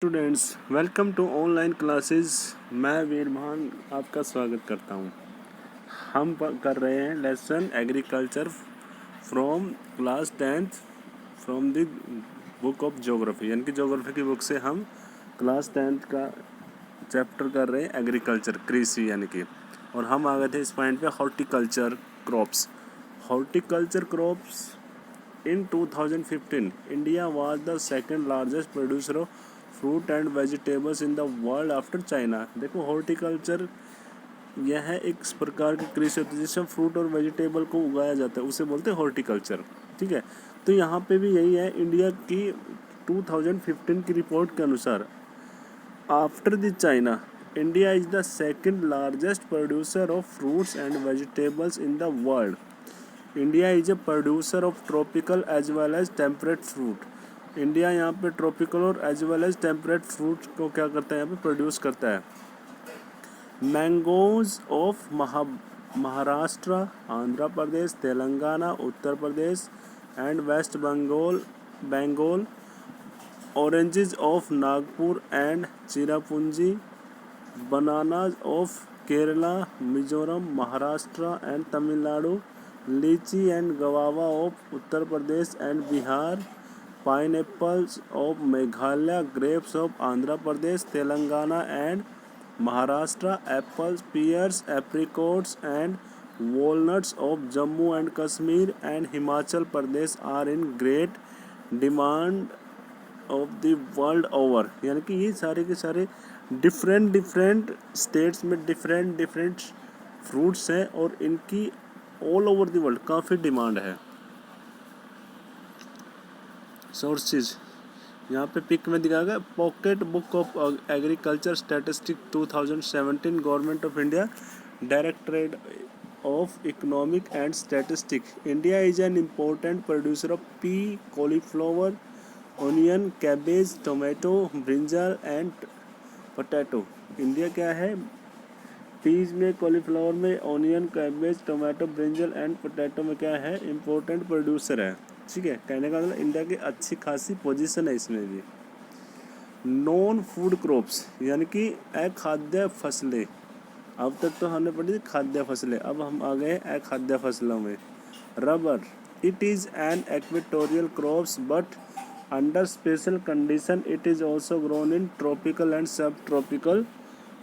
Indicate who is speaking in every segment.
Speaker 1: Students, welcome to online classes. मैं वीरभान आपका स्वागत करता हूँ। हम कर रहे हैं lesson agriculture from class 10th from the book of geography, यानी कि ज्योग्राफी की बुक से हम क्लास 10th का चैप्टर कर रहे हैं एग्रीकल्चर, कृषि यानी कि। और हम आ गए थे इस पॉइंट पे horticulture crops. Horticulture crops In 2015, India was the second largest producer of fruit and vegetables in the world after China। देखो, हॉर्टिकल्चर यह है एक प्रकार की कृषि होती है जिसमें फ्रूट और वेजिटेबल को उगाया जाता है, उसे बोलते हैं हॉर्टिकल्चर। ठीक है, तो यहाँ पे भी यही है। इंडिया की 2015 की रिपोर्ट के अनुसार after the China, India is the second largest producer of fruits and vegetables in the world. India is a producer of tropical as well as temperate fruit. India यहाँ पे ट्रॉपिकल और as well as temperate fruit को क्या करता है, यहाँ पे produce करता है। Mangoes of Maharashtra, Andhra Pradesh, Telangana, Uttar Pradesh and West Bengal. Oranges of Nagpur and Cherrapunji. Bananas of Kerala, Mizoram, Maharashtra and Tamil Nadu. Litchi and guava of Uttar Pradesh and Bihar. Pineapples of Meghalaya, grapes of Andhra Pradesh, Telangana and Maharashtra. Apples, pears, apricots and walnuts of Jammu and Kashmir and Himachal Pradesh are in great demand of the world over. यानी कि ये सारे के सारे different states में different fruits हैं और इनकी ऑल ओवर द वर्ल्ड काफ़ी डिमांड है। सोर्सेज यहाँ पे पिक में दिखाया गया, pocket book of agriculture statistic 2017, government of India, directorate of economic and statistic. India is an important producer of P, cauliflower, onion, cabbage, tomato, brinjal and potato. India क्या है, Ps में, cauliflower में, onion, cabbage, tomato, brinjal and potato में क्या है, important producer है। ठीक है, कहने का मतलब इंडिया की अच्छी खासी पोजीशन है इसमें भी। नॉन फूड क्रॉप्स यानी कि अखाद्य फसलें। अब तक तो हमने पढ़ी थी खाद्य फसलें, अब हम आ गए अखाद्य फसलों में। Rubber, it is an equatorial crops but under special condition it is also grown in tropical and सब ट्रॉपिकल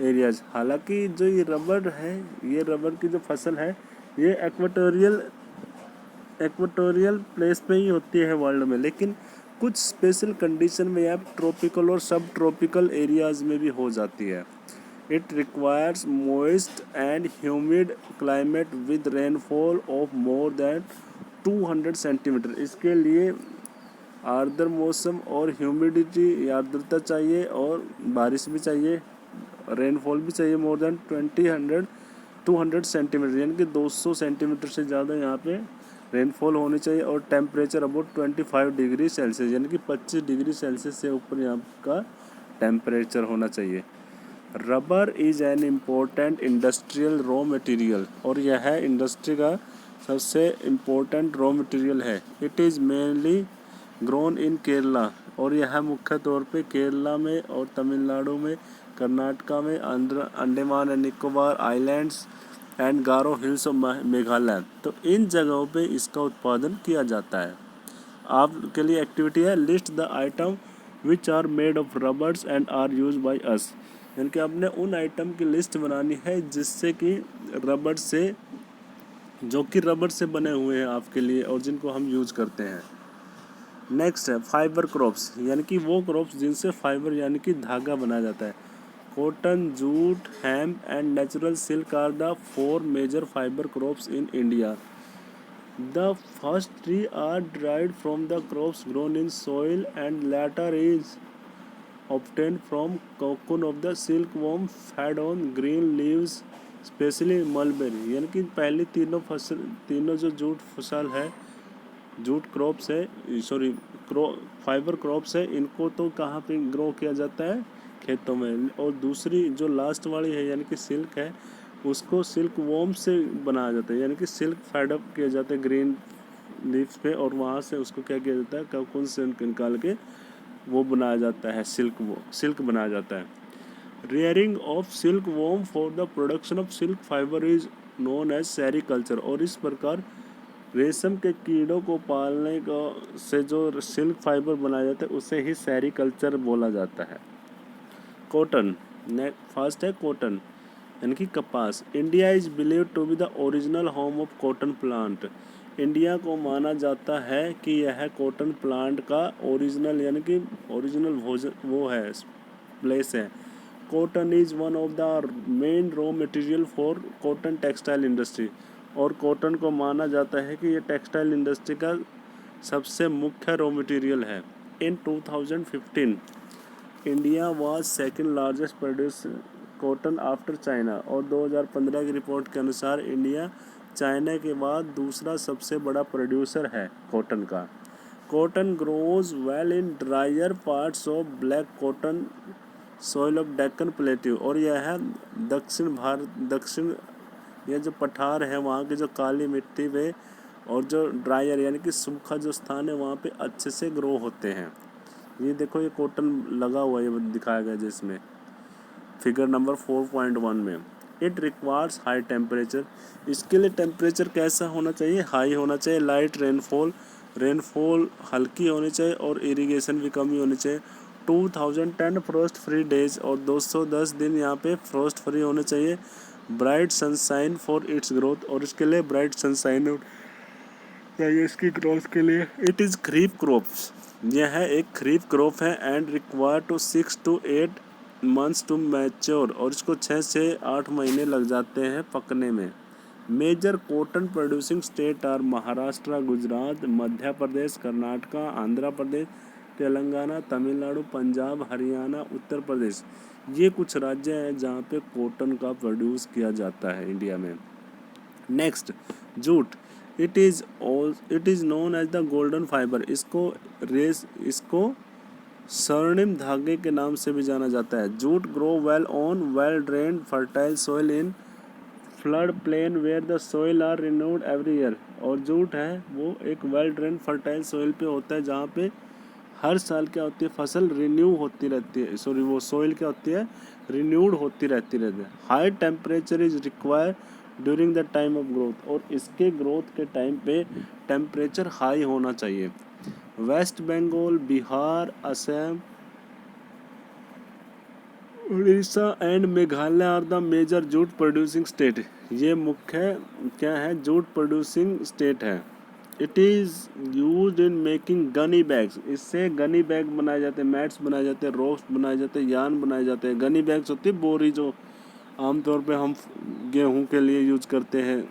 Speaker 1: एरियाज। हालांकि जो ये रबर है, ये रबर की जो फसल है, ये इक्वेटोरियल प्लेस पे ही होती है वर्ल्ड में, लेकिन कुछ स्पेशल कंडीशन में या ट्रॉपिकल और सब ट्रॉपिकल एरियाज में भी हो जाती है। It requires moist and humid climate with rainfall of more than 200 centimetre. इसके लिए आर्द्र मौसम और ह्यूमिडिटी, आर्द्रता चाहिए और बारिश भी चाहिए, रेनफॉल भी चाहिए मोर देन 200 सेंटीमीटर, यानी कि 200 सेंटीमीटर से ज़्यादा यहाँ पे रेनफॉल होनी चाहिए। और टेम्परेचर अबाउट 25 डिग्री सेल्सियस, यानी कि 25 डिग्री सेल्सियस से ऊपर यहाँ का टेम्परेचर होना चाहिए। Rubber is an important industrial raw material, और यह इंडस्ट्री का सबसे इम्पोर्टेंट रॉ मटेरियल है। It is mainly grown in Kerala, और यह मुख्य तौर पे केरला में और तमिलनाडु में, कर्नाटका में, Andaman and Nicobar islands and Garo hills of Meghalaya, तो इन जगहों पे इसका उत्पादन किया जाता है। आपके लिए एक्टिविटी है, list the item which are made of rubbers and are use by us. यानी कि आपने उन आइटम की लिस्ट बनानी है जिससे कि रबर से, जो कि रबर से बने हुए हैं आपके लिए और जिनको हम यूज करते हैं। नेक्स्ट है फाइबर क्रॉप्स, यानी कि वो क्रॉप्स जिनसे फाइबर यानी कि धागा बनाया जाता है। Cotton, jute, hemp and natural silk are the 4 major fibre crops in India. The first three are derived from the crops grown in soil, and latter is obtained from cocoon of the silkworm fed on green leaves, especially mulberry। यानी कि पहली तीनों जो jute फसल है, jute crops है, sorry fibre crops है, इनको तो कहाँ पे ग्रो किया जाता है, खेतों में। और दूसरी जो लास्ट वाली है यानी कि सिल्क है, उसको सिल्क वॉर्म से बनाया जाता है, यानी कि सिल्क फेड अप किया जाता है ग्रीन लीव्स पे, और वहाँ से उसको क्या किया जाता है, कोकून से निकाल के वो बनाया जाता है, सिल्क बनाया जाता है। Rearing of silk worm for the production of silk fibre is known as sericulture. और इस प्रकार रेशम के कीड़ों को पालने का से जो सिल्क फाइबर बनाया जाता है उसे ही सेरीकल्चर बोला जाता है। कॉटन, फर्स्ट है कॉटन यानी कि कपास। India is believe to be the original home of cotton plant. India को माना जाता है कि यह कॉटन प्लांट का ओरिजिनल यानी कि ओरिजिनल भोजन वो है, प्लेस है। Cotton is one of the main raw material for cotton textile industry. और कॉटन को माना जाता है कि ये टेक्सटाइल इंडस्ट्री का सबसे मुख्य रॉ मटेरियल है। इन 2015 India was second largest producer cotton after China. और 2015 की रिपोर्ट के अनुसार इंडिया चाइना के बाद दूसरा सबसे बड़ा प्रोड्यूसर है कॉटन का। Cotton grows well in dryer parts of black cotton soil of Deccan plateau. और यह है दक्षिण यह जो पठार है वहाँ की जो काली मिट्टी पे और जो ड्रायर यानी कि सूखा जो स्थान है वहाँ पे अच्छे से ग्रो होते हैं। ये देखो ये कॉटन लगा हुआ है, ये दिखाया गया जिसमें फिगर नंबर 4.1 में। It requires high temperature. इसके लिए टेम्परेचर कैसा होना चाहिए, हाई होना चाहिए। लाइट रेनफॉल हल्की होनी चाहिए और इरिगेशन भी कम ही होनी चाहिए। 2010 फ्रोस्ट फ्री डेज और 210 दिन यहाँ पे फ्रोस्ट फ्री होने चाहिए। Bright sunshine for its growth. और इसके लिए ब्राइट सनशाइन चाहिए इसकी ग्रोथ के लिए। It is kharif crops. यह एक खरीफ क्रॉप है and require to 6 to 8 months to mature. और इसको 6 से 8 महीने लग जाते हैं पकने में। Major cotton producing state are Maharashtra, Gujarat, Madhya Pradesh, Karnataka, Andhra Pradesh, Telangana, Tamil Nadu, Punjab, Haryana, Uttar Pradesh. ये कुछ राज्य हैं जहाँ पे कॉटन का प्रोड्यूस किया जाता है इंडिया में। Next, jute. It is known as the golden fibre. इसको स्वर्णिम धागे के नाम से भी जाना जाता है। Jute grow well on well drained fertile soil in flood plain where the soil are renewed every year. और जूट है वो एक वेल ड्रेन्ड फर्टाइल सॉइल पे होता है जहाँ पे हर साल क्या होती है, फसल रिन्यू होती रहती है। सॉरी, वो सॉइल क्या होती है, रिन्यूड होती रहती है। High temperature is required during the time of growth. और इसके ग्रोथ के टाइम पे टेम्परेचर हाई होना चाहिए। West Bengal, Bihar, Assam, Orissa and Meghalaya are the major jute producing state. ये मुख्य क्या है, जूट प्रोड्यूसिंग स्टेट है। It is use in making gunny bags. इससे गनी बैग बनाए जाते हैं, मैट्स बनाए जाते हैं, रोप्स बनाए जाते हैं, यान बनाए जाते हैं। गनी बैग्स होती है बोरी जो आमतौर पे हम गेहूं के लिए यूज करते हैं,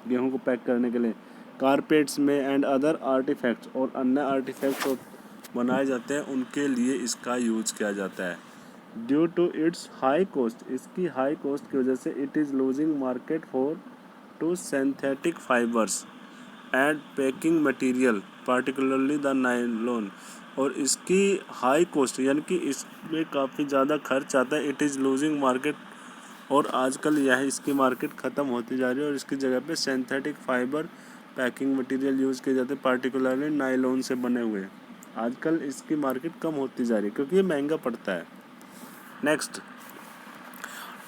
Speaker 1: गेहूं को पैक करने के लिए। कारपेट्स में एंड अदर आर्टिफैक्ट्स, और अन्य आर्टिफैक्ट्स बनाए जाते हैं उनके लिए इसका यूज किया जाता है। Due to its high cost, इसकी हाई कॉस्ट की वजह से it is losing market for to synthetic fibres and packing material particularly the nylon. और इसकी हाई कॉस्ट यानी कि इसमें काफ़ी ज़्यादा खर्च आता है। इट इज़ लूजिंग मार्केट, और आजकल यह इसकी मार्केट ख़त्म होती जा रही है और इसकी जगह पे synthetic fibre packing material use किए जाते हैं, पार्टिकुलरली नायलॉन से बने हुए। आजकल इसकी मार्केट कम होती जा रही है क्योंकि ये महंगा पड़ता है। Next,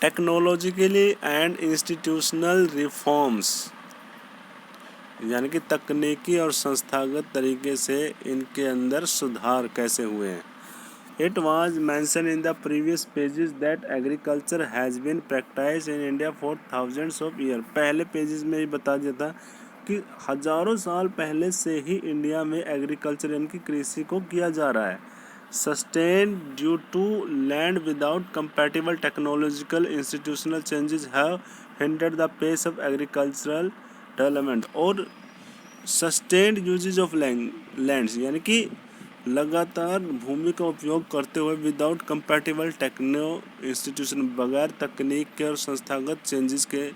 Speaker 1: technologically and institutional reforms, यानी कि तकनीकी और संस्थागत तरीके से इनके अंदर सुधार कैसे हुए हैं। It was mention in the previous pages that agriculture has been practised in India for thousands of year. पहले पेजेस में ही बता दिया था कि हज़ारों साल पहले से ही इंडिया में एग्रीकल्चर यानी कि कृषि को किया जा रहा है। Sustain due to land without compatible technological institutional changes have hindered the pace of agricultural development. और सस्टेन्ड यूजेज ऑफ लैंड्स यानी कि लगातार भूमि का उपयोग करते हुए विदाउट कंपैटिबल टेक्नो इंस्टीट्यूशन, बगैर तकनीक के और संस्थागत चेंजेस के,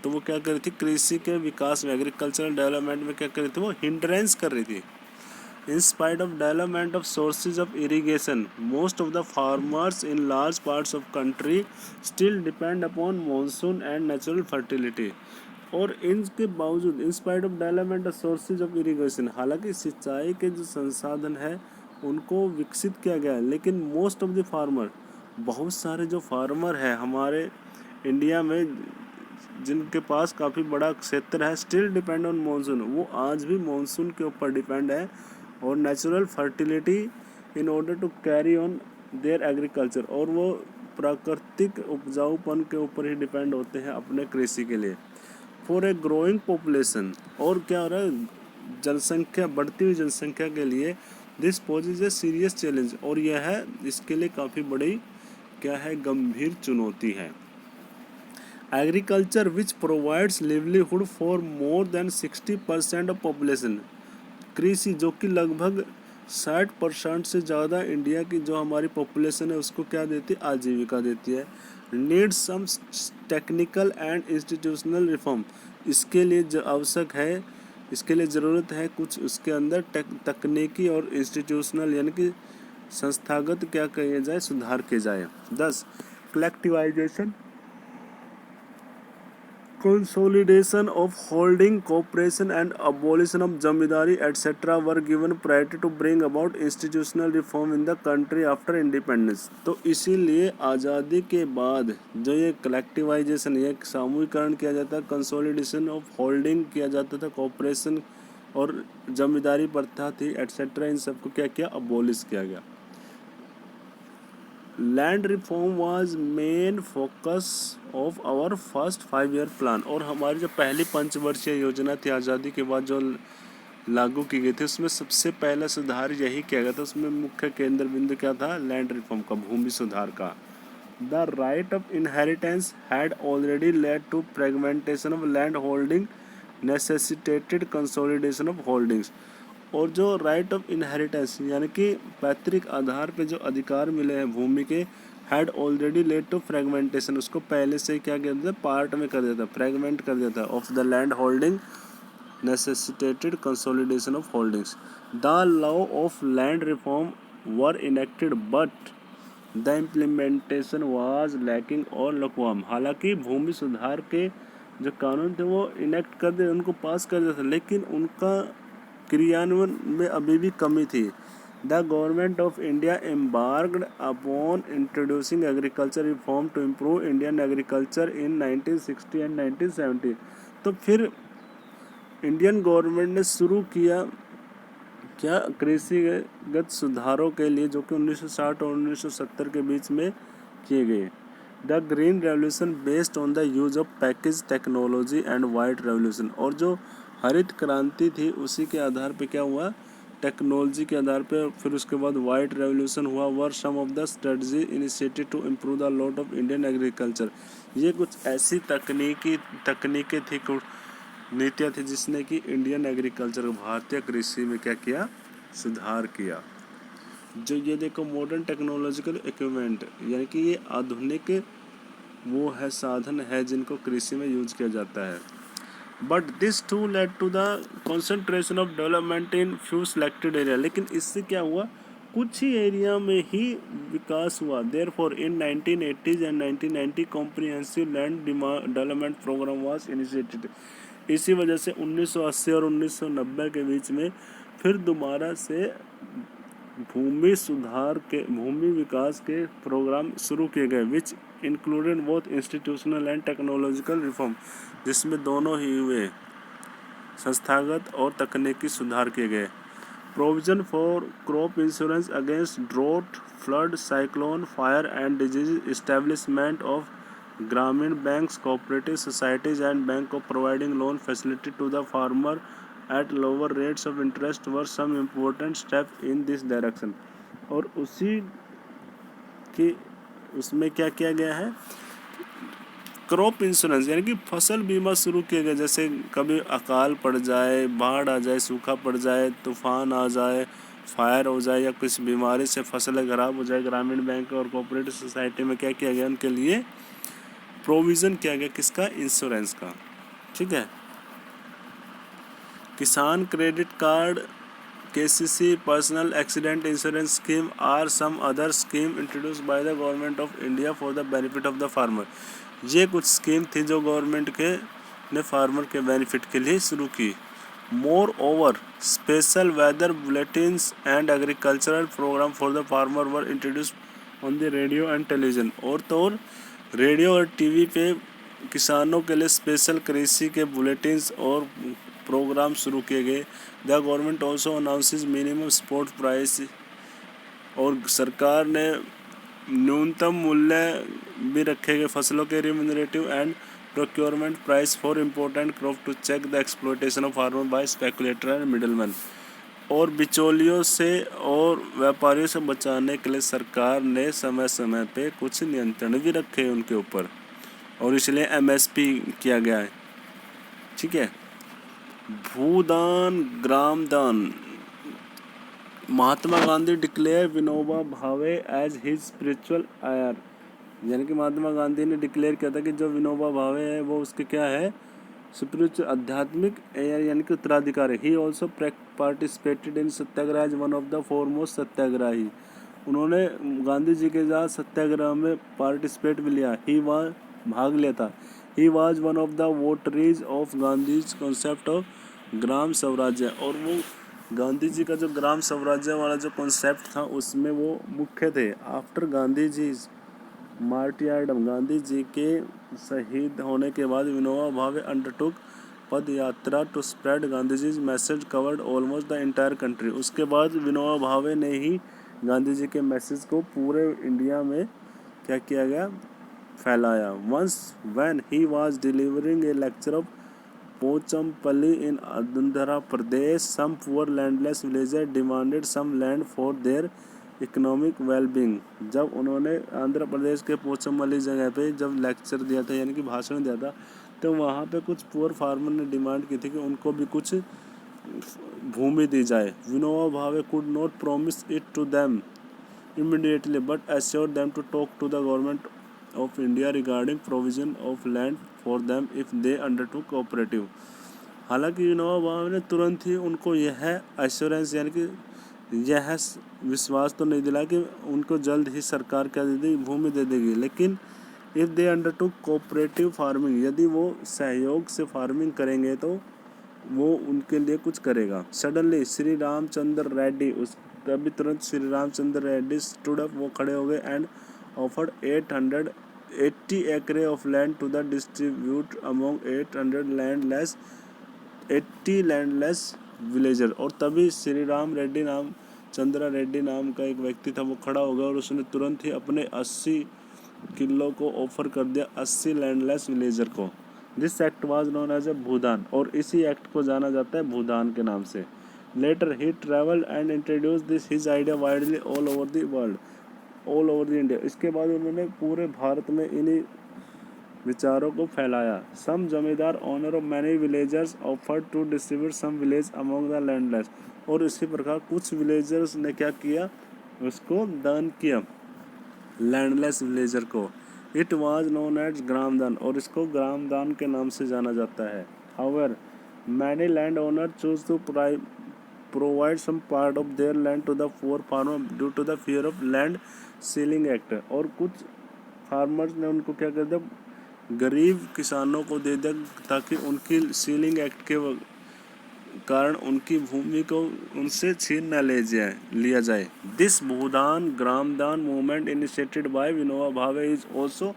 Speaker 1: तो वो क्या कर रही थी, कृषि के विकास में, एग्रीकल्चरल डेवलपमेंट में क्या कर रही थी, वो हिंड्रेंस कर रही थी। In spite of development of sources of irrigation, most of the farmers in large parts of country still depend upon monsoon and natural fertility। और इनके बावजूद, in spite of development of sources of irrigation, हालांकि सिंचाई के जो संसाधन है उनको विकसित किया गया है। लेकिन मोस्ट ऑफ द फार्मर, बहुत सारे जो फार्मर हैं हमारे इंडिया में जिनके पास काफ़ी बड़ा क्षेत्र है, स्टिल डिपेंड ऑन मानसून, वो आज भी मानसून के ऊपर डिपेंड है और natural fertility in order to carry on their agriculture, और वो प्राकृतिक उपजाऊपन के ऊपर ही डिपेंड होते हैं अपने कृषि के लिए। फॉर ए ग्रोइंग पॉपुलेशन, और क्या हो रहा है, जनसंख्या, बढ़ती हुई जनसंख्या के लिए this poses a serious challenge, और यह है इसके लिए काफ़ी बड़ी क्या है, गंभीर चुनौती है। Agriculture which provides livelihood for more than 60% of population, कृषि जो कि लगभग 60% से ज़्यादा इंडिया की जो हमारी पॉपुलेशन है उसको क्या देती है, आजीविका देती है। Needs some technical and institutional reform, इसके लिए जो आवश्यक है, इसके लिए ज़रूरत है कुछ उसके अंदर तकनीकी और इंस्टीट्यूशनल यानी कि संस्थागत क्या किया जाए, सुधार किए जाए। 10 collectivisation, consolidation of holding corporation and abolition of zamindari etc. were given priority to bring about institutional reform in the country after independence। तो इसीलिए आज़ादी के बाद जो ये कलेक्टिवाइजेशन, ये सामूहिकरण किया जाता है, कंसोलिडेशन ऑफ होल्डिंग किया जाता था, कॉर्पोरेशन और जमींदारी प्रथा थी एट्सेट्रा, इन सबको क्या किया, अबोलिश किया गया। Land reform was main focus of our first 5 year plan, और हमारी जो पहली पंचवर्षीय योजना थी आज़ादी के बाद जो लागू की गई थी उसमें सबसे पहला सुधार यही किया गया था। उसमें मुख्य केंद्र बिंदु क्या था, लैंड रिफॉर्म का, भूमि सुधार का। The right of inheritance had already led to fragmentation of land holding necessitated consolidation of holdings, और जो राइट ऑफ इनहेरिटेंस यानी कि पैतृक आधार पे जो अधिकार मिले हैं भूमि के, had already led to fragmentation, उसको पहले से क्या कर देता, पार्ट में कर देता, फ्रेगमेंट कर देता, of the land holding necessitated consolidation of holdings. The law of land reform were enacted but the implementation was lacking और लकवाम, हालांकि भूमि सुधार के जो कानून थे वो इनेक्ट कर दे, उनको पास कर देता, लेकिन उनका क्रियान्वयन में अभी भी कमी थी। The government of India embarked upon introducing agriculture reform to improve Indian agriculture in 1960 and 1970। तो फिर इंडियन गवर्नमेंट ने शुरू किया क्या, कृषिगत सुधारों के लिए, जो कि 1960 और 1970 के बीच में किए गए। The green revolution based on the use of package technology and white revolution, और जो हरित क्रांति थी उसी के आधार पे क्या हुआ, टेक्नोलॉजी के आधार पे, फिर उसके बाद वाइट रेवोल्यूशन हुआ। Were some of the strategy initiated to improve the lot of Indian agriculture, ये कुछ ऐसी तकनीकें थी, नीतियाँ थी जिसने कि इंडियन एग्रीकल्चर, भारतीय कृषि में क्या किया, सुधार किया। जो ये देखो मॉडर्न टेक्नोलॉजिकल इक्विपमेंट, यानी कि ये आधुनिक वो है, साधन है जिनको कृषि में यूज किया जाता है। But this too led to the concentration of development in few selected area, लेकिन इससे क्या हुआ, कुछ ही एरिया में ही विकास हुआ। Therefore in 1980s and 1990 comprehensive land development programme was initiated. इसी वजह से 1980 और 1990 के बीच में फिर दोबारा से भूमि विकास के प्रोग्राम शुरू किए गए, which included both institutional and technological reform, जिसमें दोनों ही हुए, संस्थागत और तकनीकी सुधार किए गए। Provision for crop insurance against drought, flood, cyclone, fire and disease, establishment of Gramin banks, cooperative societies and bank of providing loan facility to the farmer at lower rates of interest were some important step in this direction। और उसी के उसमें क्या किया गया है, crop insurance यानी कि फसल बीमा शुरू किया गया। जैसे कभी अकाल पड़ जाए, बाढ़ आ जाए, सूखा पड़ जाए, तूफान आ जाए, फायर हो जाए या किसी बीमारी से फसल खराब हो जाए, ग्रामीण बैंक और कोऑपरेटिव सोसाइटी में क्या किया गया, उनके लिए प्रोविज़न किया गया, किसका, इंश्योरेंस का। ठीक है। Kisan credit card, KCC, personal accident insurance scheme are some other scheme introduced by the government of India for the benefit of the farmer. ये कुछ स्कीम थी जो गवर्नमेंट ने फार्मर के बेनिफिट के लिए शुरू की। Moreover, special weather bulletins and agricultural program for the farmer were introduced on the radio and television. और तो और रेडियो और टीवी पे किसानों के लिए स्पेशल कृषि के बुलेटिन्स और प्रोग्राम शुरू किए गए. The government also announces minimum support price. और सरकार ने न्यूनतम मूल्य भी रखे गए फसलों के remunerative and procurement price for important crop to check the exploitation of farmer by speculator and middleman. और बिचौलियों से और व्यापारियों से बचाने के लिए सरकार ने समय समय पे कुछ नियंत्रण भी रखे उनके ऊपर, और इसलिए एमएसपी किया गया है. ठीक है. भूदान ग्राम दान. Mahatma Gandhi declare Vinoba Bhave as his spiritual आयर. यानी कि महात्मा गांधी ने डिक्लेयर किया था कि जो विनोबा भावे है वो उसके क्या है, स्पिरिचुअल आध्यात्मिक एयर यानी कि उत्तराधिकारी. He also participated in satyagraha as one of the foremost satyagrahi. उन्होंने गांधी जी के साथ सत्याग्रह में पार्टिसिपेट भी लिया. भाग लिया था. He was one of the votaries of Gandhi's concept of Gram Swarajya. और वो गांधी जी का जो ग्राम स्वराज्य वाला जो कॉन्सेप्ट था उसमें वो मुख्य थे. आफ्टर गांधी जी मार्टियरडम. गांधी जी के शहीद होने के बाद Vinoba Bhave undertook pad yatra to spread Gandhi ji message covered almost the entire country. उसके बाद विनोबा भावे ने ही गांधी जी के मैसेज को पूरे इंडिया में क्या किया गया, फैलाया. Once when he was delivering a lecture of Pochampalli in Andhra Pradesh, some poor landless villager demanded some land for their economic wellbeing. जब उन्होंने आंध्र प्रदेश के पोचमपल्ली जगह पे जब लेक्चर दिया था यानी कि भाषण दिया था, तो वहाँ पे कुछ पुअर फार्मर ने डिमांड की थी कि उनको भी कुछ भूमि दी जाए. Vinoba Bhave could not promise it to them immediately but assured them to talk to the government of India regarding provision of land for them if they undertook cooperative. हालांकि विनोबा भावे ने तुरंत ही उनको यह एश्योरेंस यानी कि यह विश्वास तो नहीं दिला कि उनको जल्द ही सरकार क्या दे देगी, भूमि दे देगी. लेकिन if they undertook cooperative farming, यदि वो सहयोग से फार्मिंग करेंगे तो वो उनके लिए कुछ करेगा. सडनली श्री रामचंद्र रेड्डी, उस तभी तुरंत श्री रामचंद्र रेड्डी स्टूड अप, वो खड़े हो गए एंड ऑफर्ड 880 एकड़ of land to the distribute among 80 landless villager. और तभी श्री चंद्रा रेड्डी नाम का एक व्यक्ति था, वो खड़ा हो गया और उसने तुरंत ही अपने 80 किलो को ऑफर कर दिया 80 लैंडलेस विलेजर को. This act was known as a Bhoodan. और इसी एक्ट को जाना जाता है भूदान के नाम से. Later he traveled and introduced his idea widely all over the world, all over the India. इसके बाद उन्होंने पूरे भारत में इन्हीं विचारों को फैलाया. Some जमींदार owner of many villagers offered to distribute some village among the landless. और इसी प्रकार कुछ विलेजर्स ने क्या किया, उसको दान किया लैंडलेस विलेजर को. It was known as ग्राम दान. और इसको ग्राम दान के नाम से जाना जाता है. However, many landowners choose to provide some part of their land to the poor farmer due to the fear of land sealing act. और कुछ फार्मर्स ने उनको क्या कर दिया, गरीब किसानों को दे दिया ताकि उनकी सीलिंग एक्ट के कारण उनकी भूमि को उनसे छीन न लिया जाए. This Bhoodan Gramdan movement initiated by Vinoba Bhave is also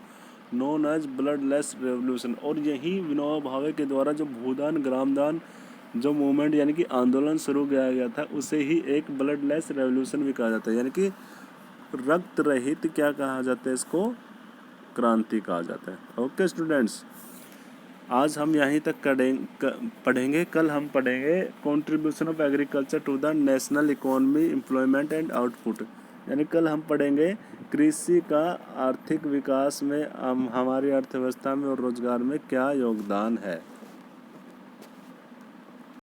Speaker 1: known as bloodless revolution. और यही विनोबा भावे के द्वारा जो भूदान ग्रामदान जो मूवमेंट यानी कि आंदोलन शुरू किया गया था, उसे ही एक ब्लडलेस रेवोल्यूशन भी कहा जाता है. यानी कि रक्त रहित क्या कहा जाता है, इसको क्रांति कहा जाता है. ओके स्टूडेंट्स, आज हम यहीं तक पढ़ेंगे. कल हम पढ़ेंगे contribution of agriculture to the national economy, employment and output. यानी कल हम पढ़ेंगे कृषि का आर्थिक विकास में हमारी अर्थव्यवस्था में और रोजगार में क्या योगदान है.